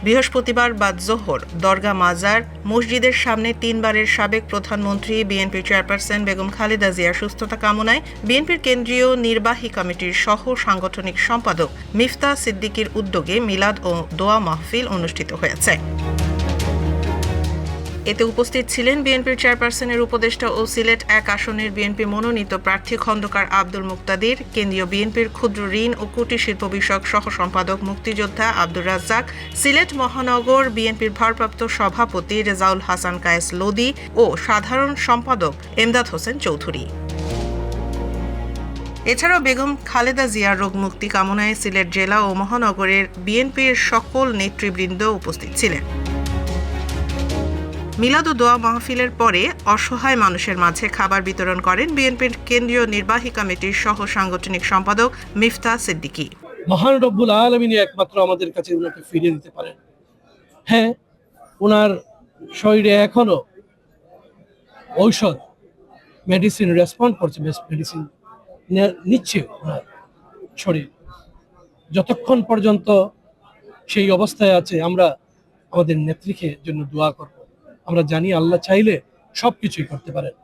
বৃহস্পতিবার বাদ জোহর দরগা মাজার মসজিদের সামনে 3 বারের সাবেক প্রধানমন্ত্রী বিএনপি চেয়ারপারসন বেগম খালেদা জিয়ার সুস্থতা কামনায় বিএনপির কেন্দ্রীয় নির্বাহী কমিটির সহ সাংগঠনিক সম্পাদক মিফতা সিদ্দিকীর উদ্যোগে মিলাদ ও দোয়া মাহফিল অনুষ্ঠিত হয়েছে। এতে উপস্থিত ছিলেন বিএনপির চেয়ারপারসনের উপদেষ্টা ও সিলেট 1 আসনের বিএনপি মনোনীত প্রার্থী খন্দকার আব্দুল মুক্তাদির, কেন্দ্রীয় বিএনপির ক্ষুদ্র ঋণ ও কুটির শিল্প বিষয়ক সহ সম্পাদক মুক্তিযোদ্ধা আব্দুর রাজ্জাক, সিলেট মহানগর বিএনপির ভারপ্রাপ্ত সভাপতি রেজাউল হাসান কায়েস লোদি ও সাধারণ সম্পাদক এমদাদ হোসেন চৌধুরী। এছাড়াও বেগম খালেদা জিয়ার রোগ মুক্তি কামনায় সিলেট জেলা ও মহানগরের বিএনপির সকল নেতৃবৃন্দ উপস্থিত ছিলেন। মিলাদ ও দোয়া মাহফিলের পরে অসহায় মানুষের মাঝে খাবার বিতরণ করেন বিএনপির কেন্দ্রীয় নির্বাহী কমিটির সহ সাংগঠনিক সম্পাদক মিফতা সিদ্দিকী। মহান রব্বুল আলামিনই একমাত্র আমাদের কাছে ওনাকে ফিরিয়ে দিতে পারেন। হ্যাঁ, ওনার শরীরে এখনো ঔষধ মেডিসিন রেসপন্ড করছে, মেডিসিন নিচ্ছে ওনার শরীর। যতক্ষণ পর্যন্ত সেই অবস্থায় আছে আমরা আমাদের নেত্রীকে জন্য দোয়া করব। আমরা জানি আল্লাহ চাইলে সবকিছুই করতে পারেন।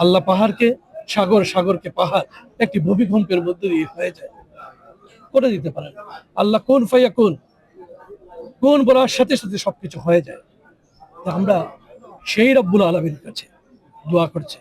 আল্লাহ পাহাড়কে সাগর, সাগরকে পাহাড় একটি ভূমিকম্পের মধ্যে দিয়ে হয়ে যায়, করে দিতে পারেন। আল্লাহ কোন ফাইয়া কোন বলার সাথে সাথে সবকিছু হয়ে যায়। আমরা সেই রব্বুল আলামিনের কাছে দোয়া করছি